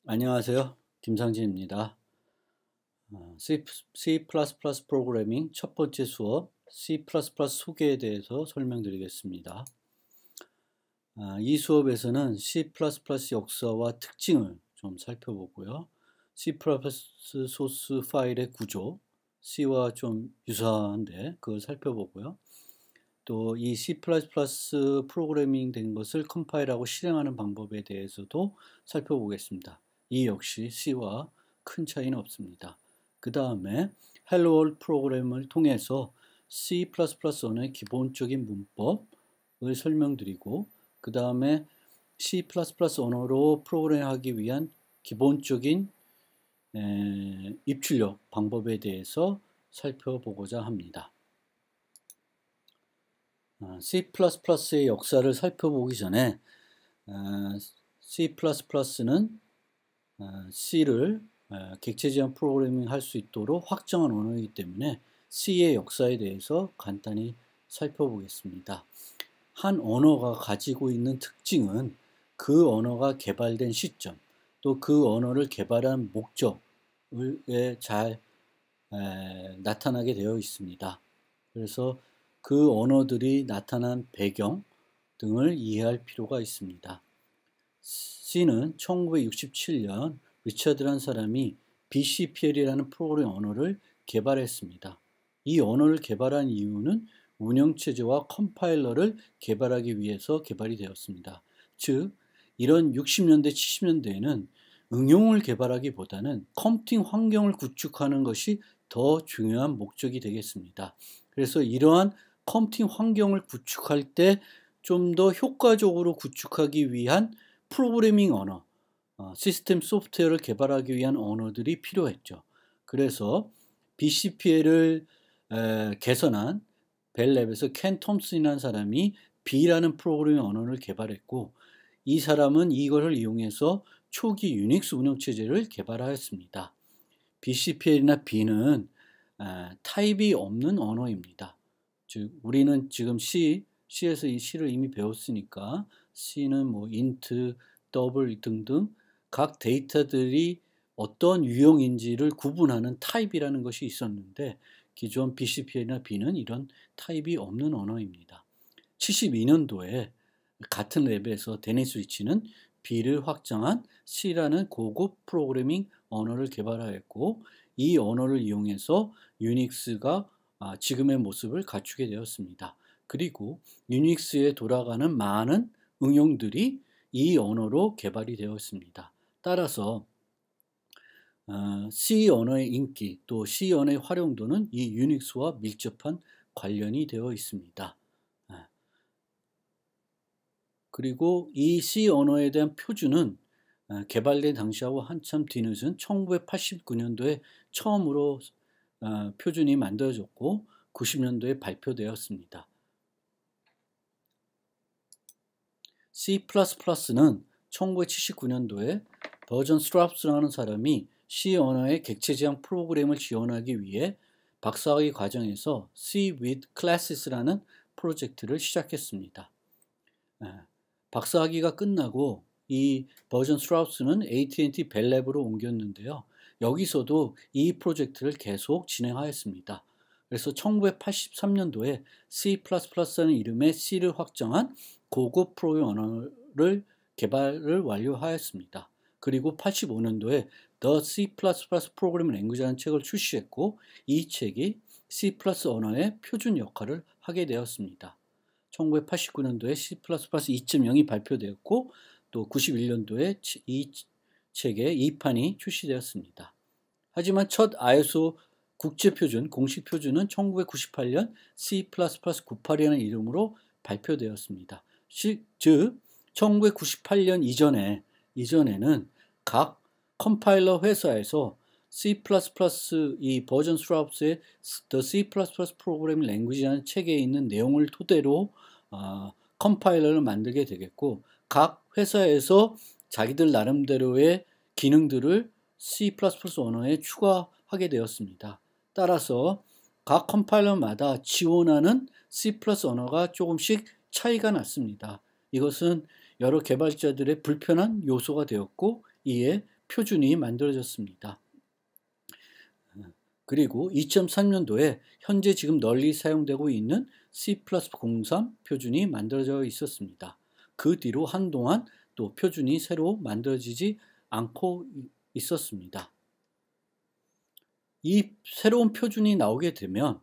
안녕하세요. 김상진입니다. C++ 프로그래밍 첫 번째 수업 C++ 소개에 대해서 설명드리겠습니다. 이 수업에서는 C++ 역사와 특징을 좀 살펴보고요. C++ 소스 파일의 구조, C와 좀 유사한데 그걸 살펴보고요. 또 이 C++ 프로그래밍 된 것을 컴파일하고 실행하는 방법에 대해서도 살펴보겠습니다. 이 역시 C와 큰 차이는 없습니다. 그 다음에 Hello World 프로그램을 통해서 C++의 기본적인 문법을 설명드리고 그 다음에 C++ 언어로 프로그램하기 위한 기본적인 입출력 방법에 대해서 살펴보고자 합니다. C++의 역사를 살펴보기 전에 C++는 C를 객체 지원 프로그래밍 할 수 있도록 확정한 언어이기 때문에 C의 역사에 대해서 간단히 살펴보겠습니다. 한 언어가 가지고 있는 특징은 그 언어가 개발된 시점, 또 그 언어를 개발한 목적에 잘 나타나게 되어 있습니다. 그래서 그 언어들이 나타난 배경 등을 이해할 필요가 있습니다. C는 1967년 리처드라는 사람이 BCPL이라는 프로그래밍 언어를 개발했습니다. 이 언어를 개발한 이유는 운영체제와 컴파일러를 개발하기 위해서 개발이 되었습니다. 즉, 이런 60년대, 70년대에는 응용을 개발하기보다는 컴퓨팅 환경을 구축하는 것이 더 중요한 목적이 되겠습니다. 그래서 이러한 컴퓨팅 환경을 구축할 때 좀 더 효과적으로 구축하기 위한 프로그래밍 언어, 시스템 소프트웨어를 개발하기 위한 언어들이 필요했죠. 그래서 BCPL을 개선한 벨랩에서 켄 톰슨이라는 사람이 B라는 프로그래밍 언어를 개발했고 이 사람은 이것을 이용해서 초기 유닉스 운영체제를 개발하였습니다. BCPL이나 B는 타입이 없는 언어입니다. 즉 우리는 지금 C에서 이 C를 이미 배웠으니까 C는 뭐 int, double 등등 각 데이터들이 어떤 유형인지를 구분하는 타입이라는 것이 있었는데 기존 BCPL이나 B는 이런 타입이 없는 언어입니다. 72년도에 같은 랩에서 데니스 리치는 B를 확장한 C라는 고급 프로그래밍 언어를 개발하였고 이 언어를 이용해서 유닉스가 지금의 모습을 갖추게 되었습니다. 그리고 유닉스에 돌아가는 많은 응용들이 이 언어로 개발이 되었습니다. 따라서 C 언어의 인기 또 C 언어의 활용도는 이 유닉스와 밀접한 관련이 되어 있습니다. 그리고 이 C 언어에 대한 표준은 개발된 당시하고 한참 뒤늦은 1989년도에 처음으로 표준이 만들어졌고 90년도에 발표되었습니다. C++는 1979년도에 버전 스트랍스라는 사람이 C 언어의 객체 지향 프로그램을 지원하기 위해 박사학위 과정에서 C with Classes라는 프로젝트를 시작했습니다. 박사학위가 끝나고 이 버전 스트라우스는 AT&T 벨랩으로 옮겼는데요. 여기서도 이 프로젝트를 계속 진행하였습니다. 그래서 1983년도에 C++라는 이름의 C를 확정한 고급 프로그래밍 언어를 개발을 완료하였습니다. 그리고 85년도에 The C++ Programming Language라는 책을 출시했고 이 책이 C++ 언어의 표준 역할을 하게 되었습니다. 1989년도에 C++ 2.0이 발표되었고 또 91년도에 이 책의 2판이 출시되었습니다. 하지만 첫 ISO 국제표준, 공식 표준은 1998년 C++ 98이라는 이름으로 발표되었습니다. 즉 1998년 이전에는 각 컴파일러 회사에서 C++ 이 버전 스트랍스의 The C++ Programming Language라는 책에 있는 내용을 토대로 컴파일러를 만들게 되겠고 각 회사에서 자기들 나름대로의 기능들을 C++ 언어에 추가하게 되었습니다. 따라서 각 컴파일러마다 지원하는 C++ 언어가 조금씩 차이가 났습니다. 이것은 여러 개발자들의 불편한 요소가 되었고 이에 표준이 만들어졌습니다. 그리고 2003년도에 현재 지금 널리 사용되고 있는 C++03 표준이 만들어져 있었습니다. 그 뒤로 한동안 또 표준이 새로 만들어지지 않고 있었습니다. 이 새로운 표준이 나오게 되면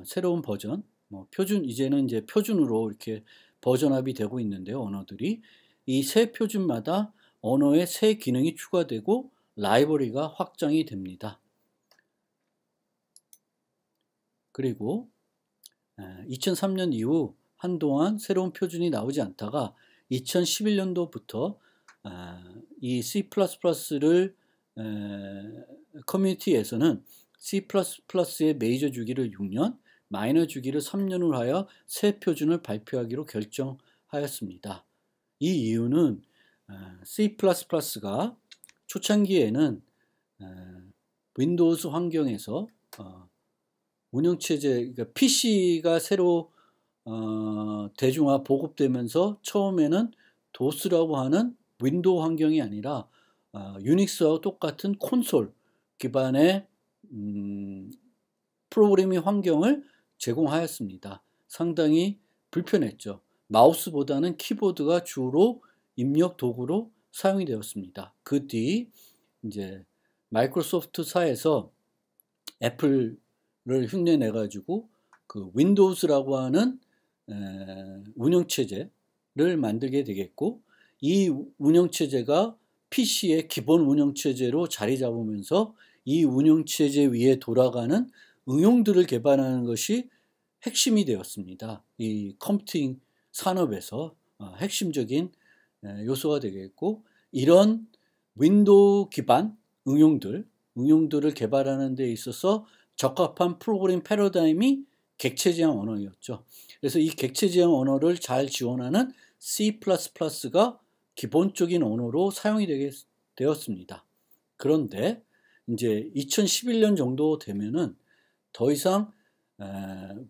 새로운 버전, 표준 이제는 이제 표준으로 이렇게 버전업이 되고 있는데요. 언어들이 이 새 표준마다 언어에 새 기능이 추가되고 라이브러리가 확장이 됩니다. 그리고 2003년 이후 한동안 새로운 표준이 나오지 않다가 2011년도부터 이 C++를 커뮤니티에서는 C++의 메이저 주기를 6년, 마이너 주기를 3년으로 하여 새 표준을 발표하기로 결정하였습니다. 이 이유는 C++가 초창기에는 윈도우즈 환경에서 운영체제, 그러니까 PC가 새로 대중화 보급되면서 처음에는 도스라고 하는 윈도우 환경이 아니라 유닉스와 똑같은 콘솔 기반의 프로그래밍 환경을 제공하였습니다. 상당히 불편했죠. 마우스보다는 키보드가 주로 입력 도구로 사용이 되었습니다. 그 뒤 이제 마이크로소프트사에서 애플을 흉내내 가지고 그 윈도우즈라고 하는 운영체제를 만들게 되겠고, 이 운영체제가 PC의 기본 운영체제로 자리 잡으면서 이 운영체제 위에 돌아가는 응용들을 개발하는 것이 핵심이 되었습니다. 이 컴퓨팅 산업에서 핵심적인 요소가 되겠고, 이런 윈도우 기반 응용들을 개발하는 데 있어서 적합한 프로그램 패러다임이 객체지향 언어였죠. 그래서 이 객체지향 언어를 잘 지원하는 C++가 기본적인 언어로 사용이 되었습니다. 그런데 이제 2011년 정도 되면은 더 이상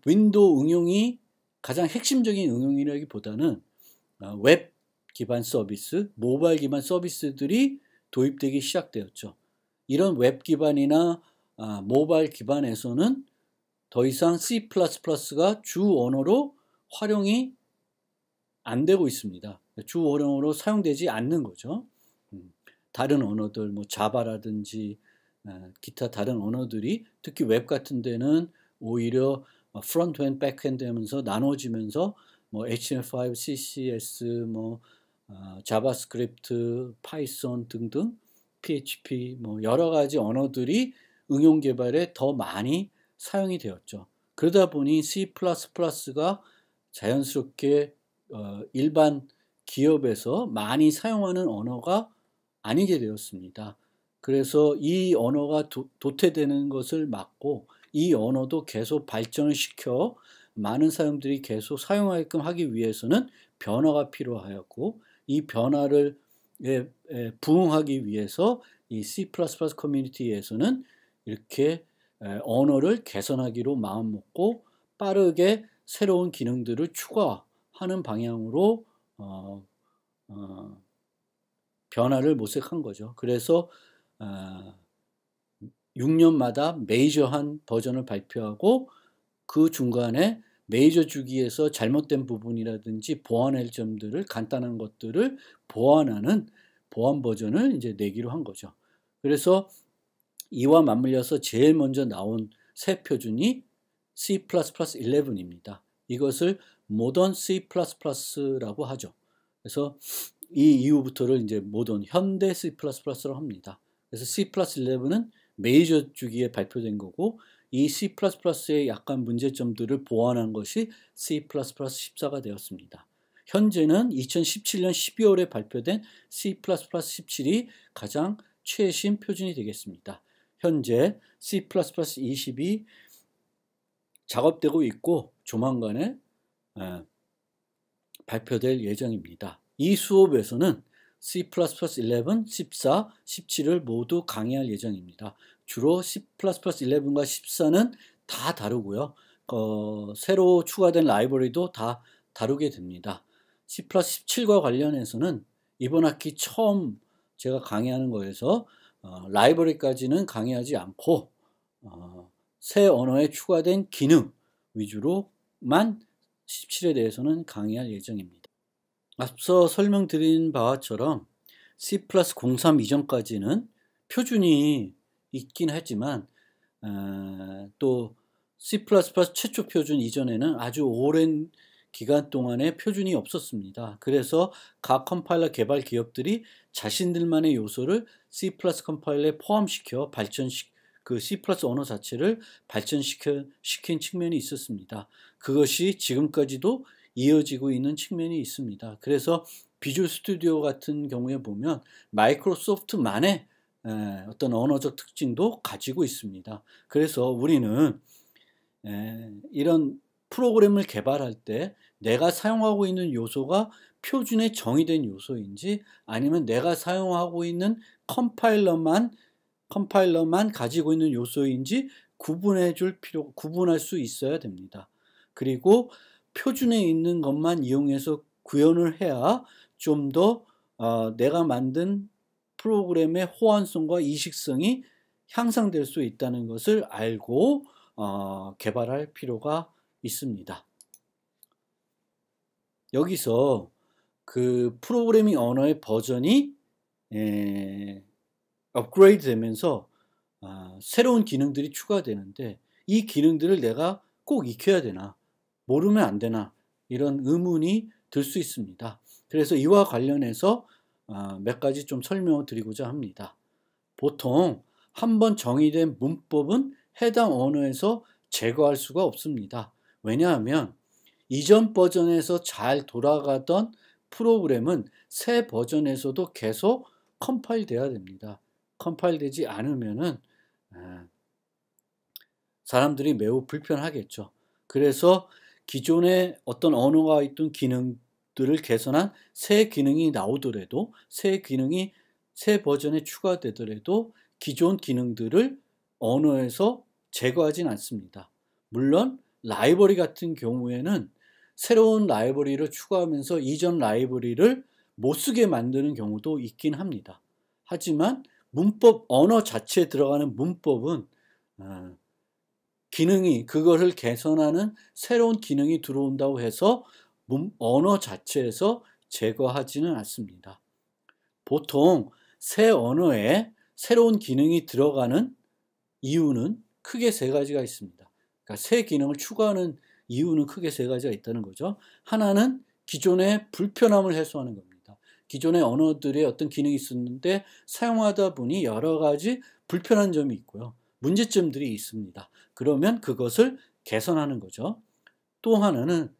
윈도우 응용이 가장 핵심적인 응용이라기보다는 웹 기반 서비스, 모바일 기반 서비스들이 도입되기 시작되었죠. 이런 웹 기반이나 모바일 기반에서는 더 이상 C++가 주 언어로 활용이 안 되고 있습니다. 주 언어로 사용되지 않는 거죠. 다른 언어들, 뭐 자바라든지 기타 다른 언어들이 특히 웹 같은 데는 오히려 프론트엔드, 백엔드 하면서 나눠지면서 뭐 HTML5, CSS, 뭐 자바스크립트, 파이썬 등등, PHP, 뭐 여러 가지 언어들이 응용 개발에 더 많이 사용이 되었죠. 그러다 보니 C++가 자연스럽게 일반 기업에서 많이 사용하는 언어가 아니게 되었습니다. 그래서 이 언어가 도태되는 것을 막고 이 언어도 계속 발전을 시켜 많은 사람들이 계속 사용하게끔 하기 위해서는 변화가 필요하였고, 이 변화를 부응하기 위해서 이 C++ 커뮤니티에서는 이렇게 언어를 개선하기로 마음먹고 빠르게 새로운 기능들을 추가하는 방향으로 변화를 모색한 거죠. 그래서 6년마다 메이저한 버전을 발표하고 그 중간에 메이저 주기에서 잘못된 부분이라든지 보완할 점들을, 간단한 것들을 보완하는 보완 버전을 이제 내기로 한 거죠. 그래서 이와 맞물려서 제일 먼저 나온 새 표준이 C++11입니다. 이것을 모던 C++라고 하죠. 그래서 이 이후부터를 이제 모던 현대 C++라고 합니다. 그래서 C+11은 메이저 주기에 발표된 거고, 이 C++의 약간 문제점들을 보완한 것이 C++14가 되었습니다. 현재는 2017년 12월에 발표된 C++17이 가장 최신 표준이 되겠습니다. 현재 C++20이 작업되고 있고 조만간에 발표될 예정입니다. 이 수업에서는 C++11, 14, 17을 모두 강의할 예정입니다. 주로 C++11과 14는 다 다루고요. 새로 추가된 라이브러리도 다 다루게 됩니다. C++17과 관련해서는 이번 학기 처음 제가 강의하는 거에서 라이브러리까지는 강의하지 않고 새 언어에 추가된 기능 위주로만 17에 대해서는 강의할 예정입니다. 앞서 설명드린 바와처럼 C+03 이전까지는 표준이 있긴 하지만 또 C++ 최초 표준 이전에는 아주 오랜 기간 동안에 표준이 없었습니다. 그래서 각 컴파일러 개발 기업들이 자신들만의 요소를 C++ 컴파일러에 포함시켜 그 C+ 언어 자체를 발전시킨 측면이 있었습니다. 그것이 지금까지도 이어지고 있는 측면이 있습니다. 그래서 비주얼 스튜디오 같은 경우에 보면 마이크로소프트만의 어떤 언어적 특징도 가지고 있습니다. 그래서 우리는 이런 프로그램을 개발할 때 내가 사용하고 있는 요소가 표준에 정의된 요소인지 아니면 내가 사용하고 있는 컴파일러만 가지고 있는 요소인지 구분할 수 있어야 됩니다. 그리고 표준에 있는 것만 이용해서 구현을 해야 좀 더 내가 만든 프로그램의 호환성과 이식성이 향상될 수 있다는 것을 알고 개발할 필요가 있습니다. 여기서 그 프로그래밍 언어의 버전이 업그레이드 되면서 새로운 기능들이 추가되는데 이 기능들을 내가 꼭 익혀야 되나 모르면 안 되나 이런 의문이 들 수 있습니다. 그래서 이와 관련해서 몇 가지 좀 설명을 드리고자 합니다. 보통 한번 정의된 문법은 해당 언어에서 제거할 수가 없습니다. 왜냐하면 이전 버전에서 잘 돌아가던 프로그램은 새 버전에서도 계속 컴파일 돼야 됩니다. 컴파일 되지 않으면은 사람들이 매우 불편하겠죠. 그래서 기존에 어떤 언어가 있던 기능들을 개선한 새 기능이 나오더라도 새 버전에 추가되더라도 기존 기능들을 언어에서 제거하진 않습니다. 물론 라이브러리 같은 경우에는 새로운 라이브러리를 추가하면서 이전 라이브러리를 못 쓰게 만드는 경우도 있긴 합니다. 하지만 언어 자체에 들어가는 문법은 그거를 개선하는 새로운 기능이 들어온다고 해서 언어 자체에서 제거하지는 않습니다. 보통 새 언어에 새로운 기능이 들어가는 이유는 크게 세 가지가 있습니다. 그러니까 새 기능을 추가하는 이유는 크게 세 가지가 있다는 거죠. 하나는 기존의 불편함을 해소하는 겁니다. 기존의 언어들의 어떤 기능이 있었는데 사용하다 보니 여러 가지 불편한 점이 있고요. 문제점들이 있습니다. 그러면 그것을 개선하는 거죠. 또 하나는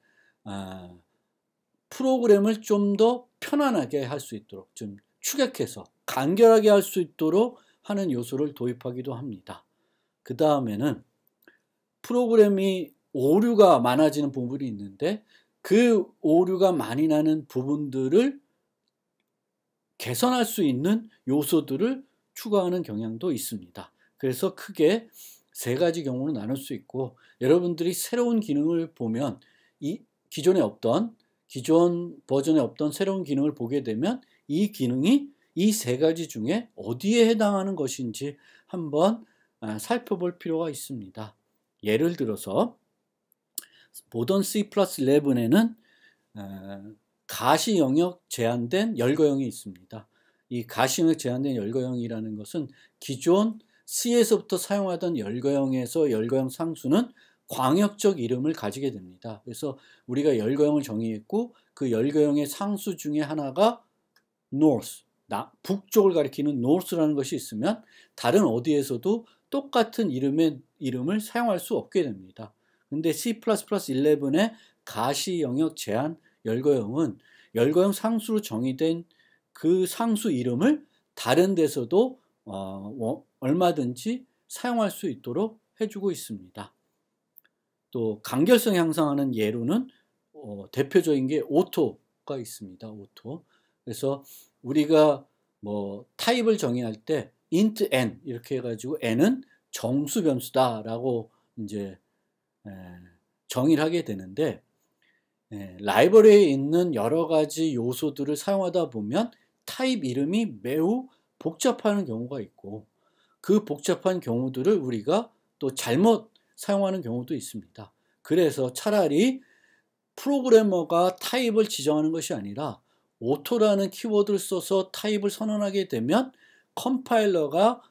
프로그램을 좀 더 편안하게 할 수 있도록 좀 축약해서 간결하게 할 수 있도록 하는 요소를 도입하기도 합니다. 그 다음에는 프로그램이 오류가 많아지는 부분이 있는데 그 오류가 많이 나는 부분들을 개선할 수 있는 요소들을 추가하는 경향도 있습니다. 그래서 크게 세 가지 경우로 나눌 수 있고 여러분들이 새로운 기능을 보면 기존 버전에 없던 새로운 기능을 보게 되면 이 기능이 이 세 가지 중에 어디에 해당하는 것인지 한번 살펴볼 필요가 있습니다. 예를 들어서 모던 C+11에는 가시 영역 제한된 열거형이 있습니다. 이 가시 영역 제한된 열거형이라는 것은 기존 C에서부터 사용하던 열거형에서 열거형 상수는 광역적 이름을 가지게 됩니다. 그래서 우리가 열거형을 정의했고 그 열거형의 상수 중에 하나가 north, 북쪽을 가리키는 north라는 것이 있으면 다른 어디에서도 똑같은 이름을 사용할 수 없게 됩니다. 근데 C++11의 가시 영역 제한 열거형은 열거형 상수로 정의된 그 상수 이름을 다른 데서도 얼마든지 사용할 수 있도록 해주고 있습니다. 또 간결성 향상하는 예로는 대표적인 게 오토가 있습니다. 오토. 그래서 우리가 타입을 정의할 때 int n 이렇게 해가지고 n은 정수 변수다라고 이제 정의를 하게 되는데 라이브러리에 있는 여러 가지 요소들을 사용하다 보면 타입 이름이 매우 복잡한 경우가 있고 그 복잡한 경우들을 우리가 또 잘못 사용하는 경우도 있습니다. 그래서 차라리 프로그래머가 타입을 지정하는 것이 아니라 오토라는 키워드를 써서 타입을 선언하게 되면 컴파일러가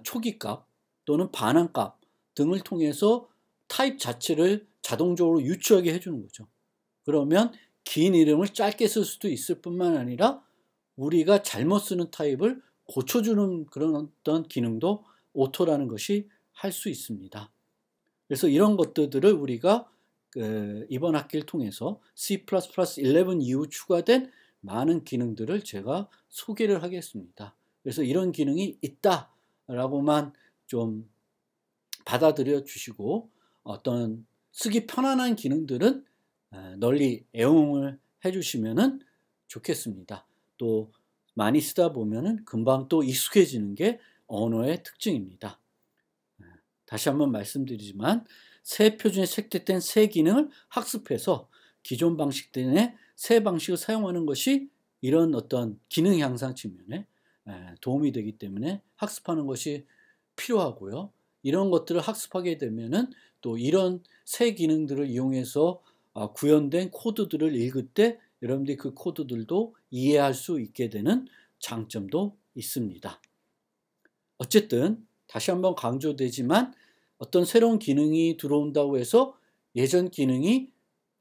초기값 또는 반환값 등을 통해서 타입 자체를 자동적으로 유추하게 해주는 거죠. 그러면 긴 이름을 짧게 쓸 수도 있을 뿐만 아니라 우리가 잘못 쓰는 타입을 고쳐주는 그런 어떤 기능도 오토라는 것이 할 수 있습니다. 그래서 이런 것들을 우리가 이번 학기를 통해서 C++11 이후 추가된 많은 기능들을 제가 소개를 하겠습니다. 그래서 이런 기능이 있다라고만 좀 받아들여 주시고 어떤 쓰기 편안한 기능들은 널리 애용을 해주시면 좋겠습니다. 또 많이 쓰다 보면 금방 또 익숙해지는 게 언어의 특징입니다. 다시 한번 말씀드리지만 새 표준에 채택된 새 기능을 학습해서 기존 방식들의 새 방식을 사용하는 것이 이런 어떤 기능 향상 측면에 도움이 되기 때문에 학습하는 것이 필요하고요. 이런 것들을 학습하게 되면은 또 이런 새 기능들을 이용해서 구현된 코드들을 읽을 때 여러분들이 그 코드들도 이해할 수 있게 되는 장점도 있습니다. 어쨌든 다시 한번 강조되지만 어떤 새로운 기능이 들어온다고 해서 예전 기능이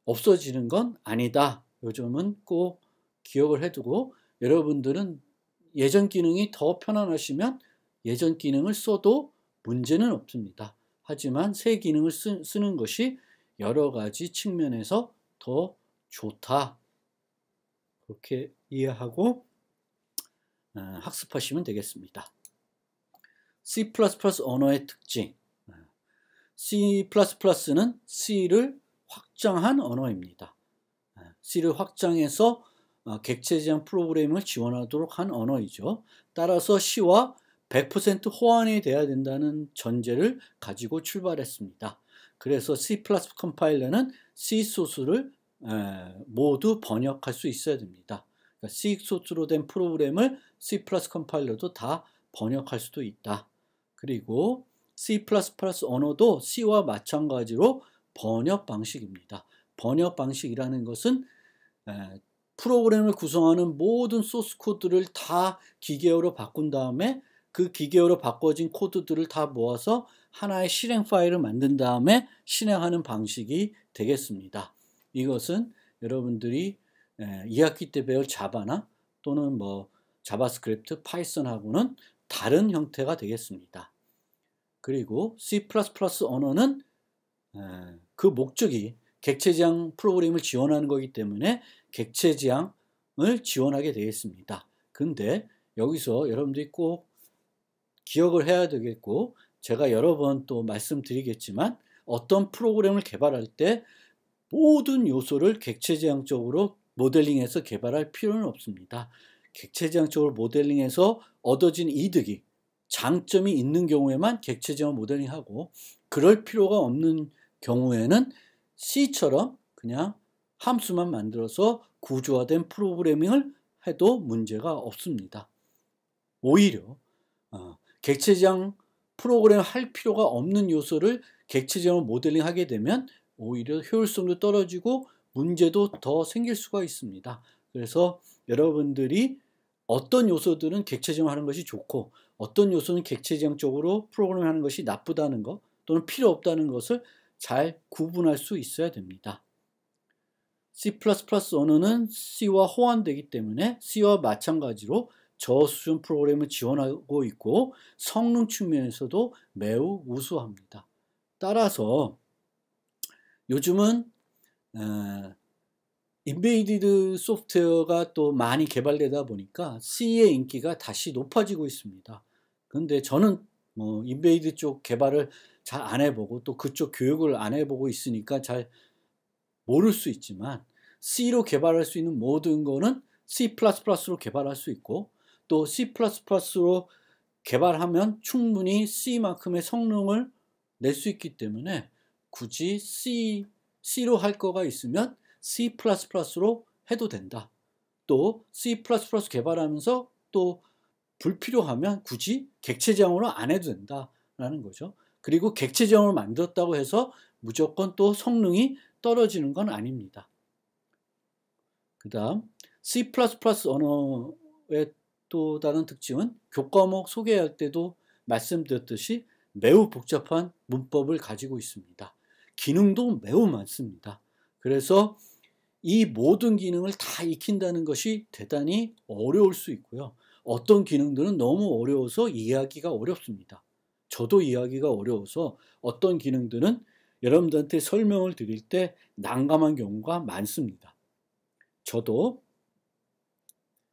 없어지는 건 아니다. 이 점은 꼭 기억을 해두고 여러분들은 예전 기능이 더 편안하시면 예전 기능을 써도 문제는 없습니다. 하지만 새 기능을 쓰는 것이 여러 가지 측면에서 더 좋다. 그렇게 이해하고 학습하시면 되겠습니다. C++ 언어의 특징. C++는 C를 확장한 언어입니다. C를 확장해서 객체 지향 프로그램을 지원하도록 한 언어이죠. 따라서 C와 100% 호환이 돼야 된다는 전제를 가지고 출발했습니다. 그래서 C++ 컴파일러는 C 소스를 모두 번역할 수 있어야 됩니다. 그러니까 C 소스로 된 프로그램을 C++ 컴파일러도 다 번역할 수도 있다. 그리고 C++ 언어도 C와 마찬가지로 번역 방식입니다. 번역 방식이라는 것은 프로그램을 구성하는 모든 소스 코드를 다 기계어로 바꾼 다음에 그 기계어로 바꿔진 코드들을 다 모아서 하나의 실행 파일을 만든 다음에 실행하는 방식이 되겠습니다. 이것은 여러분들이 2학기 때 배울 자바나 또는 자바스크립트, 파이썬하고는 다른 형태가 되겠습니다. 그리고 C++ 언어는 그 목적이 객체 지향 프로그램을 지원하는 거기 때문에 객체 지향을 지원하게 되겠습니다. 근데 여기서 여러분들이 꼭 기억을 해야 되겠고 제가 여러 번 또 말씀드리겠지만 어떤 프로그램을 개발할 때 모든 요소를 객체 지향적으로 모델링해서 개발할 필요는 없습니다. 객체 지향적으로 모델링해서 얻어진 이득이 장점이 있는 경우에만 객체 지향 모델링하고 그럴 필요가 없는 경우에는 C처럼 그냥 함수만 만들어서 구조화된 프로그래밍을 해도 문제가 없습니다. 오히려 객체 지향 프로그램 할 필요가 없는 요소를 객체 지향으로 모델링하게 되면 오히려 효율성도 떨어지고 문제도 더 생길 수가 있습니다. 그래서 여러분들이 어떤 요소들은 객체 지향하는 것이 좋고 어떤 요소는 객체 지향적으로 프로그램하는 것이 나쁘다는 것 또는 필요 없다는 것을 잘 구분할 수 있어야 됩니다. C++ 언어는 C와 호환되기 때문에 C와 마찬가지로 저수준 프로그램을 지원하고 있고 성능 측면에서도 매우 우수합니다. 따라서 요즘은 인베이디드 소프트웨어가 또 많이 개발되다 보니까 C의 인기가 다시 높아지고 있습니다. 그런데 저는 인베이드 쪽 개발을 잘 안 해보고 또 그쪽 교육을 안 해보고 있으니까 잘 모를 수 있지만 C로 개발할 수 있는 모든 거는 C++로 개발할 수 있고 또 C++로 개발하면 충분히 C만큼의 성능을 낼 수 있기 때문에 굳이 C로 할 거가 있으면 C++로 해도 된다. 또 C++ 개발하면서 또 불필요하면 굳이 객체 지향으로 안 해도 된다라는 거죠. 그리고 객체 지향으로 만들었다고 해서 무조건 또 성능이 떨어지는 건 아닙니다. 그 다음 C++ 언어의 또 다른 특징은 교과목 소개할 때도 말씀드렸듯이 매우 복잡한 문법을 가지고 있습니다. 기능도 매우 많습니다. 그래서 이 모든 기능을 다 익힌다는 것이 대단히 어려울 수 있고요. 어떤 기능들은 너무 어려워서 이해하기가 어렵습니다. 저도 이해하기가 어려워서 어떤 기능들은 여러분들한테 설명을 드릴 때 난감한 경우가 많습니다. 저도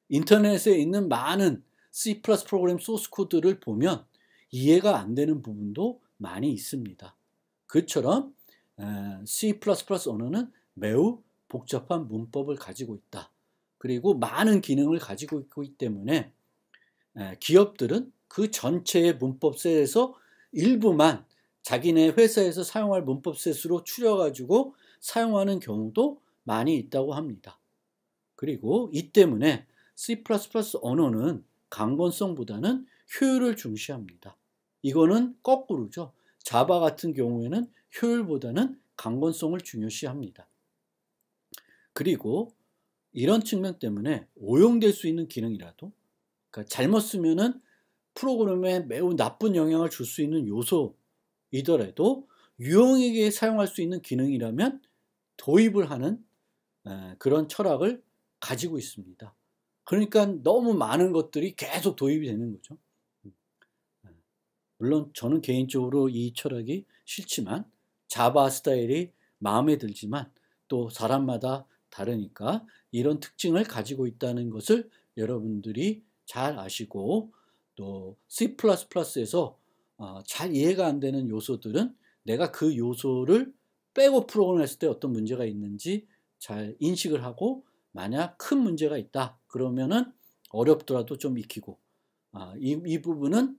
인터넷에 있는 많은 C++ 프로그램 소스 코드를 보면 이해가 안 되는 부분도 많이 있습니다. 그처럼 C++ 언어는 매우 복잡한 문법을 가지고 있다. 그리고 많은 기능을 가지고 있기 때문에 기업들은 그 전체의 문법셋에서 일부만 자기네 회사에서 사용할 문법셋으로 추려가지고 사용하는 경우도 많이 있다고 합니다. 그리고 이 때문에 C++ 언어는 강건성보다는 효율을 중시합니다. 이거는 거꾸로죠. 자바 같은 경우에는 효율보다는 강건성을 중요시합니다. 그리고 이런 측면 때문에 오용될 수 있는 기능이라도, 그러니까 잘못 쓰면은 프로그램에 매우 나쁜 영향을 줄 수 있는 요소이더라도 유용하게 사용할 수 있는 기능이라면 도입을 하는 그런 철학을 가지고 있습니다. 그러니까 너무 많은 것들이 계속 도입이 되는 거죠. 물론 저는 개인적으로 이 철학이 싫지만, 자바 스타일이 마음에 들지만 또 사람마다 다르니까 이런 특징을 가지고 있다는 것을 여러분들이 잘 아시고, 또 C++에서 잘 이해가 안 되는 요소들은 내가 그 요소를 빼고 프로그램을 했을 때 어떤 문제가 있는지 잘 인식을 하고, 만약 큰 문제가 있다 그러면은 어렵더라도 좀 익히고, 이 부분은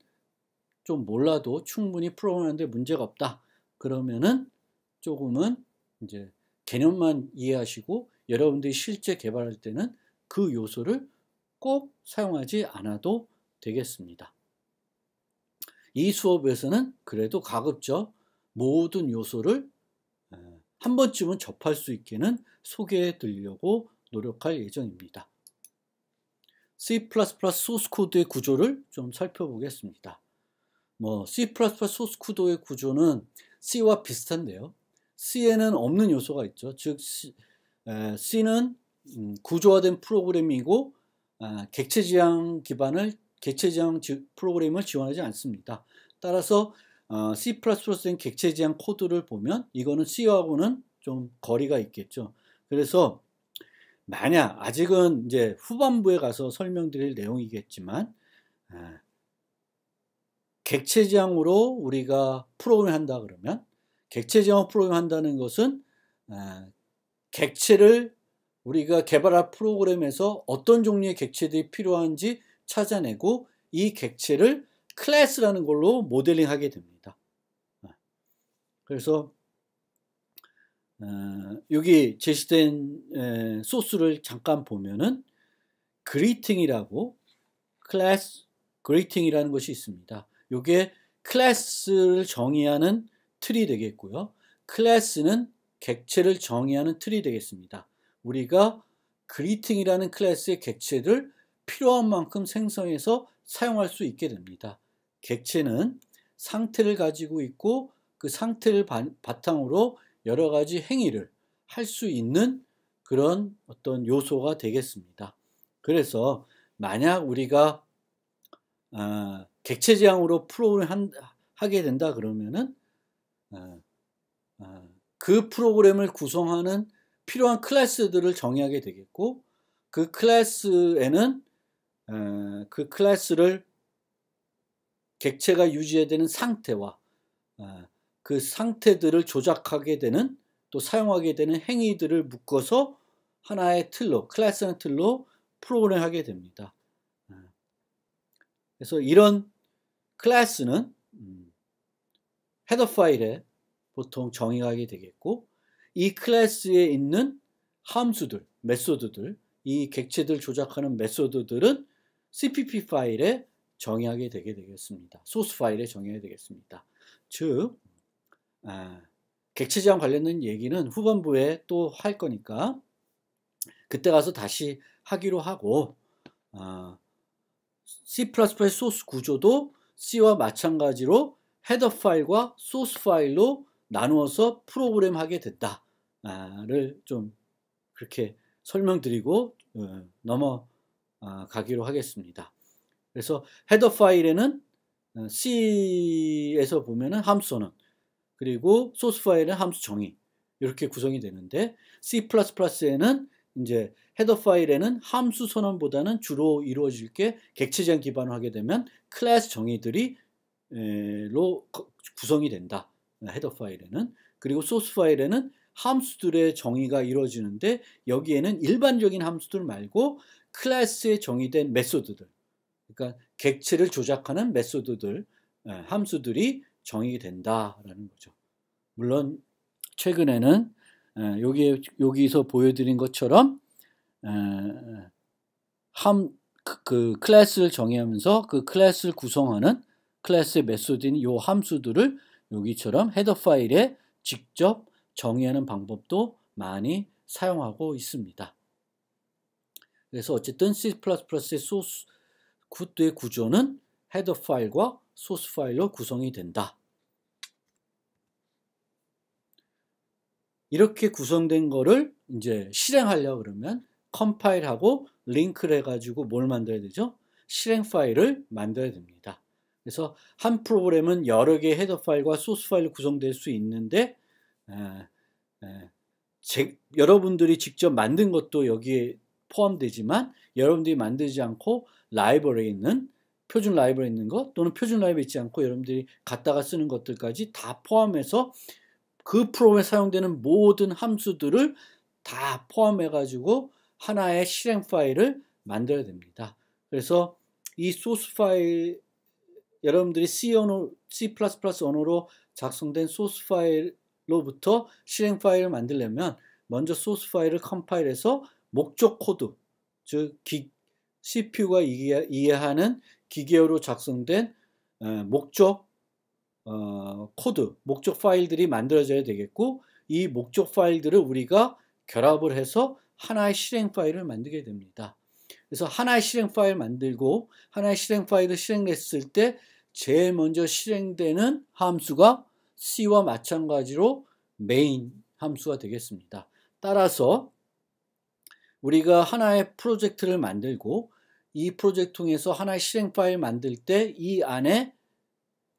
좀 몰라도 충분히 프로그램하는데 문제가 없다 그러면은 조금은 이제 개념만 이해하시고 여러분들이 실제 개발할 때는 그 요소를 꼭 사용하지 않아도 되겠습니다. 이 수업에서는 그래도 가급적 모든 요소를 한 번쯤은 접할 수 있게는 소개해 드리려고 노력할 예정입니다. C++ 소스 코드의 구조를 좀 살펴보겠습니다. C++ 소스 코드의 구조는 C와 비슷한데요. C에는 없는 요소가 있죠. 즉 C는 구조화된 프로그램이고 객체 지향 프로그램을 지원하지 않습니다. 따라서 C++된 객체 지향 코드를 보면 이거는 C하고는 좀 거리가 있겠죠. 그래서 만약 아직은 이제 후반부에 가서 설명드릴 내용이겠지만 객체 지향으로 우리가 프로그램을 한다 그러면, 객체 지향 프로그램을 한다는 것은 객체를 우리가 개발할 프로그램에서 어떤 종류의 객체들이 필요한지 찾아내고 이 객체를 클래스라는 걸로 모델링하게 됩니다. 그래서 여기 제시된 소스를 잠깐 보면은 그리팅이라고, 클래스 그리팅이라는 것이 있습니다. 이게 클래스를 정의하는 틀이 되겠고요. 클래스는 객체를 정의하는 틀이 되겠습니다. 우리가 그리팅이라는 클래스의 객체를 필요한 만큼 생성해서 사용할 수 있게 됩니다. 객체는 상태를 가지고 있고 그 상태를 바탕으로 여러 가지 행위를 할 수 있는 그런 어떤 요소가 되겠습니다. 그래서 만약 우리가 객체 지향으로 프로그램을 하게 된다 그러면은 그 프로그램을 구성하는 필요한 클래스들을 정의하게 되겠고, 그 클래스에는 그 클래스를 객체가 유지해야 되는 상태와 그 상태들을 조작하게 되는, 또 사용하게 되는 행위들을 묶어서 하나의 틀로, 클래스라는 틀로 프로그램하게 됩니다. 그래서 이런 클래스는 헤더 파일에 보통 정의하게 되겠고, 이 클래스에 있는 함수들, 메소드들, 이 객체들 조작하는 메소드들은 CPP 파일에 정의하게 되겠습니다. 소스 파일에 정의하게 되겠습니다. 즉 객체 제한 관련된 얘기는 후반부에 또 할 거니까 그때 가서 다시 하기로 하고 C++ 소스 구조도 C와 마찬가지로 헤더 파일과 소스 파일로 나누어서 프로그램하게 된다를 좀 그렇게 설명드리고 넘어가기로 하겠습니다. 그래서 헤더 파일에는 C에서 보면은 함수 선언, 그리고 소스 파일은 함수 정의 이렇게 구성이 되는데 C++에는 이제 헤더 파일에는 함수 선언보다는 주로 이루어질 게 객체 제한 기반으로 하게 되면 클래스 정의들이 로 구성이 된다. 헤더 파일에는. 그리고 소스 파일에는 함수들의 정의가 이루어지는데 여기에는 일반적인 함수들 말고 클래스에 정의된 메소드들, 그러니까 객체를 조작하는 메소드들, 함수들이 정의된다라는 거죠. 물론 최근에는 여기서 보여드린 것처럼 그 클래스를 정의하면서 그 클래스를 구성하는 클래스의 메소드인 이 함수들을 여기처럼 헤더 파일에 직접 정의하는 방법도 많이 사용하고 있습니다. 그래서 어쨌든 C++의 소스 의 구조는 헤더 파일과 소스 파일로 구성이 된다. 이렇게 구성된 거를 이제 실행하려고 그러면 컴파일하고 링크를 해가지고 뭘 만들어야 되죠? 실행 파일을 만들어야 됩니다. 그래서 한 프로그램은 여러 개의 헤더 파일과 소스 파일로 구성될 수 있는데 여러분들이 직접 만든 것도 여기에 포함되지만 여러분들이 만들지 않고 라이브러리에 있는 표준 라이브러리에 있는 것 또는 표준 라이브러리에 있지 않고 여러분들이 갖다가 쓰는 것들까지 다 포함해서 그 프로그램에 사용되는 모든 함수들을 다 포함해 가지고 하나의 실행 파일을 만들어야 됩니다. 그래서 이 소스 파일 여러분들이 C++ 언어로 작성된 소스 파일로부터 실행 파일을 만들려면 먼저 소스 파일을 컴파일해서 목적 코드, 즉 CPU가 이해하는 기계어로 작성된 목적 코드, 목적 파일들이 만들어져야 되겠고 이 목적 파일들을 우리가 결합을 해서 하나의 실행 파일을 만들게 됩니다. 그래서 하나의 실행 파일 만들고 하나의 실행 파일을 실행했을 때 제일 먼저 실행되는 함수가 C와 마찬가지로 메인 함수가 되겠습니다. 따라서 우리가 하나의 프로젝트를 만들고 이 프로젝트 통해서 하나의 실행 파일 만들 때 이 안에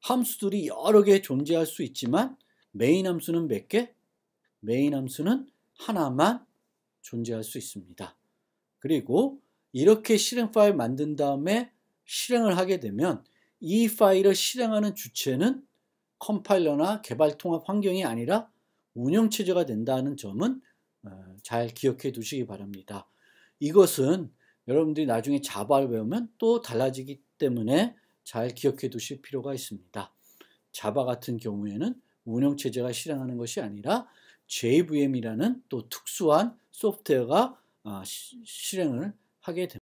함수들이 여러 개 존재할 수 있지만 메인 함수는 몇 개? 메인 함수는 하나만 존재할 수 있습니다. 그리고 이렇게 실행 파일 만든 다음에 실행을 하게 되면 이 파일을 실행하는 주체는 컴파일러나 개발 통합 환경이 아니라 운영체제가 된다는 점은 잘 기억해 두시기 바랍니다. 이것은 여러분들이 나중에 자바를 배우면 또 달라지기 때문에 잘 기억해 두실 필요가 있습니다. 자바 같은 경우에는 운영체제가 실행하는 것이 아니라 JVM이라는 또 특수한 소프트웨어가 실행을 하게 됩니다.